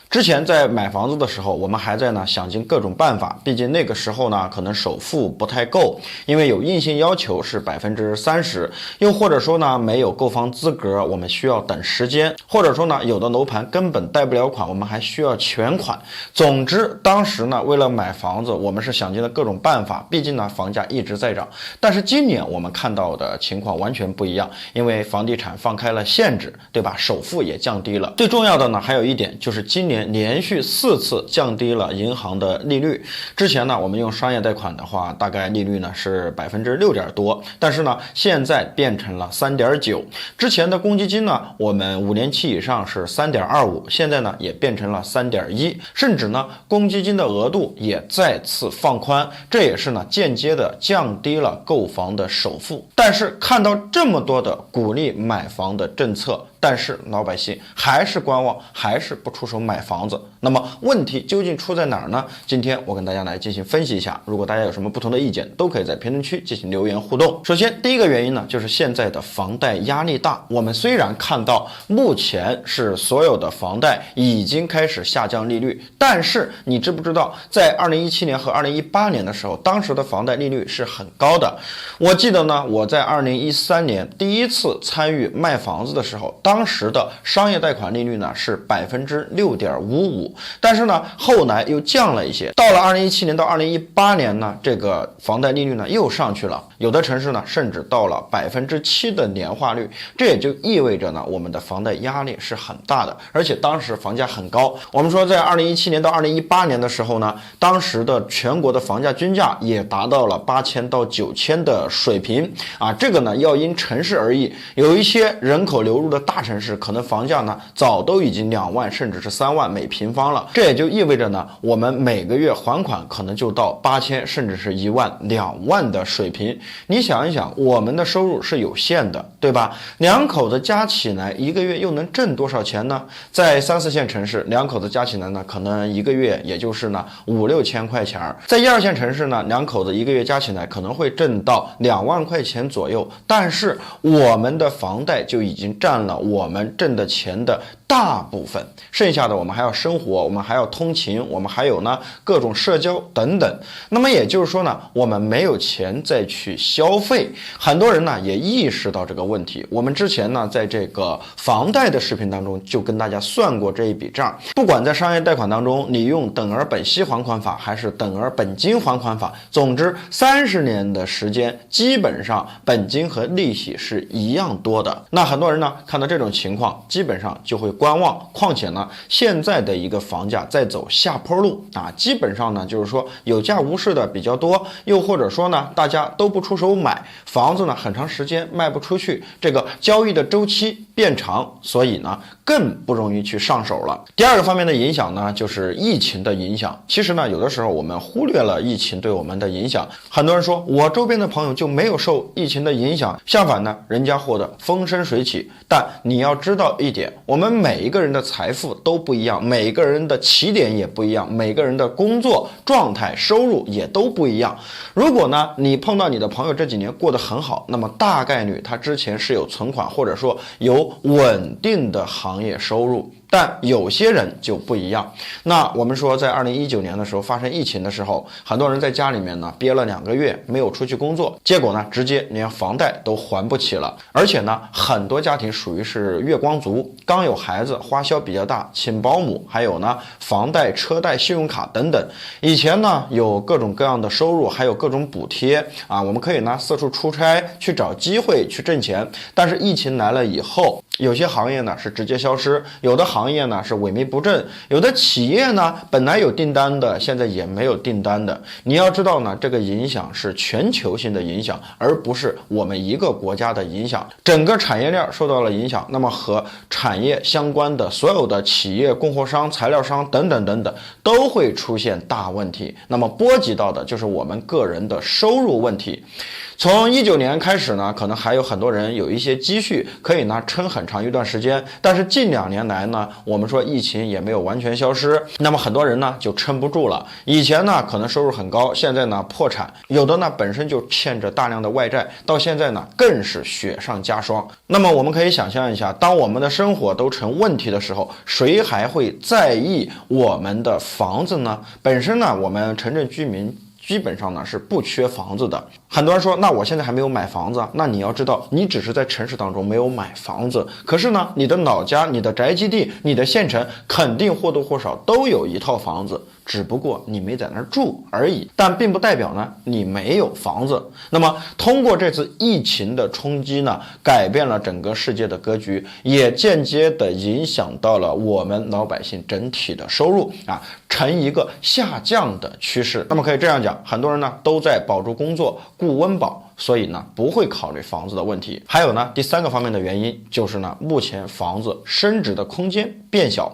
之前在买房子的时候，我们还在想尽各种办法，毕竟那个时候可能首付不太够，因为有硬性要求是30%，又或者说没有购房资格，我们需要等时间，或者说有的楼盘根本贷不了款，我们还需要全款。总之，当时为了买房子，我们是想尽了各种办法，毕竟房价一直在涨。但是今年我们看到的情况完全不一样，因为房地产放开了限制，对吧？首付也降低了。最重要的还有一点就是今年连续4次降低了银行的利率。之前我们用商业贷款的话，大概利率是6%多，但是现在变成了3.9%。之前的公积金我们5年期以上是3.25%，现在也变成了3.1%，甚至公积金的额度也再次放宽，这也是间接的降低了购房的首付。但是看到这么多的鼓励买房的政策，但是老百姓还是观望，还是不出手买房子。那么问题究竟出在哪儿呢？今天我跟大家来进行分析一下，如果大家有什么不同的意见，都可以在评论区进行留言互动。首先第一个原因就是现在的房贷压力大。我们虽然看到目前是所有的房贷已经开始下降利率，但是你知不知道在2017年和2018年的时候，当时的房贷利率是很高的。我记得我在2013年第一次参与卖房子的时候，当时的商业贷款利率是6.55%，但是后来又降了一些。到了2017年到2018年这个房贷利率又上去了，有的城市甚至到了7%的年化率。这也就意味着我们的房贷压力是很大的，而且当时房价很高。我们说在2017年到2018年的时候当时的全国的房价均价也达到了8000到9000的水平啊。这个要因城市而异，有一些人口流入的大城市，可能房价早都已经2万甚至是3万每平方了。这也就意味着我们每个月还款可能就到8000甚至是1万2万的水平。你想一想，我们的收入是有限的，对吧？两口子加起来一个月又能挣多少钱呢？在3、4线城市，两口子加起来可能一个月也就是5、6千块钱。在1、2线城市两口子一个月加起来可能会挣到2万块钱左右，但是我们的房贷就已经占了我们挣的钱的大部分，剩下的我们还要生活，我们还要通勤，我们还有各种社交等等。那么也就是说我们没有钱再去消费。很多人也意识到这个问题。我们之前在这个房贷的视频当中就跟大家算过这一笔账。不管在商业贷款当中你用等额本息还款法还是等额本金还款法，总之30年的时间基本上本金和利息是一样多的。那很多人看到这种情况基本上就会观望，况且现在的一个房价在走下坡路啊，基本上就是说有价无市的比较多，又或者说大家都不出手买房子很长时间卖不出去，这个交易的周期变长，所以更不容易去上手了。第二个方面的影响就是疫情的影响。其实有的时候我们忽略了疫情对我们的影响。很多人说我周边的朋友就没有受疫情的影响，相反人家获得风生水起。但你要知道一点，我们每一个人的财富都不一样，每个人的起点也不一样，每个人的工作状态收入也都不一样。如果你碰到你的朋友这几年过得很好，那么大概率他之前是有存款，或者说有稳定的行业收入。但有些人就不一样。那我们说在2019年的时候发生疫情的时候，很多人在家里面憋了2个月没有出去工作，结果直接连房贷都还不起了。而且很多家庭属于是月光族，刚有孩子花销比较大，请保姆，还有房贷、车贷、信用卡等等。以前有各种各样的收入，还有各种补贴啊，我们可以四处出差去找机会去挣钱。但是疫情来了以后，有些行业是直接消失，有的行业是萎靡不振，有的企业本来有订单的，现在也没有订单的。你要知道这个影响是全球性的影响，而不是我们一个国家的影响。整个产业链受到了影响，那么和产业相关的所有的企业、供货商、材料商等等等等都会出现大问题，那么波及到的就是我们个人的收入问题。从19年开始呢，可能还有很多人有一些积蓄，可以呢撑很长一段时间。但是近2年来呢，我们说疫情也没有完全消失，那么很多人呢就撑不住了。以前呢可能收入很高，现在呢破产，有的呢本身就欠着大量的外债，到现在呢更是雪上加霜。那么我们可以想象一下，当我们的生活都成问题的时候，谁还会在意我们的房子呢？本身呢，我们城镇居民基本上呢是不缺房子的。很多人说，那我现在还没有买房子，那你要知道，你只是在城市当中没有买房子，可是呢，你的老家、你的宅基地、你的县城，肯定或多或少都有一套房子，只不过你没在那儿住而已，但并不代表呢你没有房子。那么通过这次疫情的冲击呢，改变了整个世界的格局，也间接的影响到了我们老百姓整体的收入呈一个下降的趋势。那么可以这样讲，很多人呢都在保住工作、顾温饱，所以呢不会考虑房子的问题。还有呢第3个方面的原因就是呢，目前房子升值的空间变小。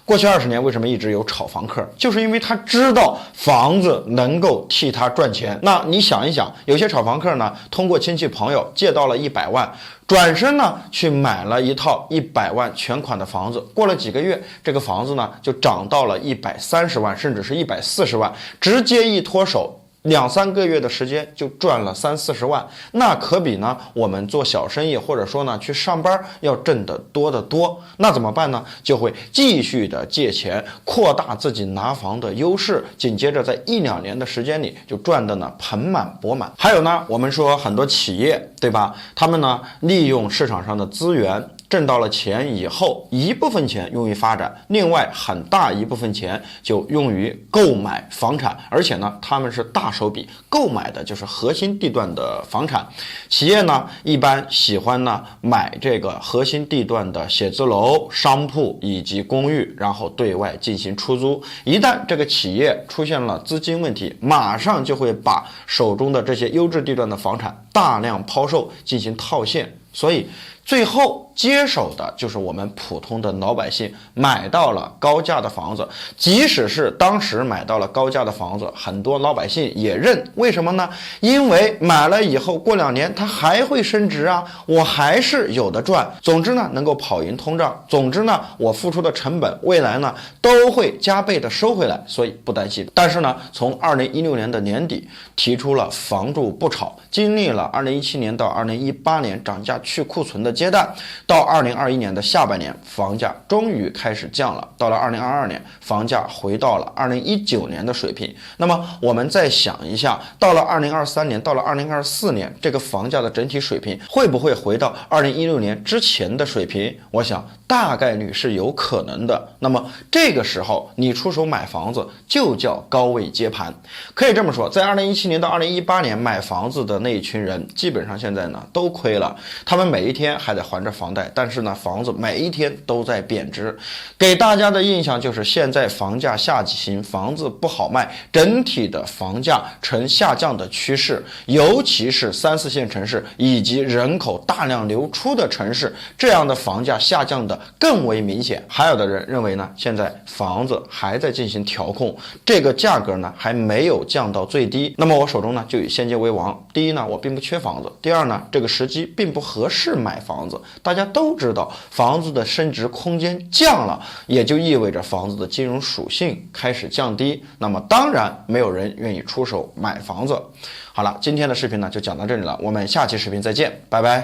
过去20年为什么一直有炒房客？就是因为他知道房子能够替他赚钱。那你想一想，有些炒房客呢，通过亲戚朋友借到了100万，转身呢去买了一套100万全款的房子，过了几个月，这个房子呢就涨到了130万，甚至是140万，直接一脱手2、3个月的时间就赚了30、40万，那可比呢我们做小生意或者说呢去上班要挣得多得多。那怎么办呢？就会继续的借钱，扩大自己拿房的优势，紧接着在1、2年的时间里就赚的呢盆满钵满。还有呢，我们说很多企业，对吧？他们呢利用市场上的资源，挣到了钱以后，一部分钱用于发展，另外很大一部分钱就用于购买房产，而且呢他们是大手笔购买的就是核心地段的房产。企业呢一般喜欢呢买这个核心地段的写字楼、商铺以及公寓，然后对外进行出租。一旦这个企业出现了资金问题，马上就会把手中的这些优质地段的房产大量抛售进行套现，所以最后接手的就是我们普通的老百姓，买到了高价的房子。即使是当时买到了高价的房子，很多老百姓也认，为什么呢？因为买了以后过2年它还会升值啊，我还是有的赚。总之呢能够跑赢通胀，总之呢我付出的成本未来呢都会加倍的收回来，所以不担心。但是呢从2016年的年底提出了房住不炒，经历了2017年到2018年涨价去库存的阶段，到2021年的下半年，房价终于开始降了。到了2022年，房价回到了2019年的水平。那么我们再想一下，到了2023年，到了2024年，这个房价的整体水平会不会回到2016年之前的水平？我想大概率是有可能的。那么这个时候你出手买房子就叫高位接盘。可以这么说，在2017年到2018年买房子的那一群人，基本上现在呢都亏了。他们每一天还得还着房贷，但是呢房子每一天都在贬值，给大家的印象就是现在房价下行，房子不好卖，整体的房价呈下降的趋势，尤其是3、4线城市以及人口大量流出的城市，这样的房价下降的更为明显。还有的人认为呢，现在房子还在进行调控，这个价格呢还没有降到最低。那么我手中呢就以现金为王。第一呢，我并不缺房子；第二呢，这个时机并不合适买房子。大家都知道，房子的升值空间降了，也就意味着房子的金融属性开始降低。那么当然没有人愿意出手买房子。好了，今天的视频呢就讲到这里了，我们下期视频再见，拜拜。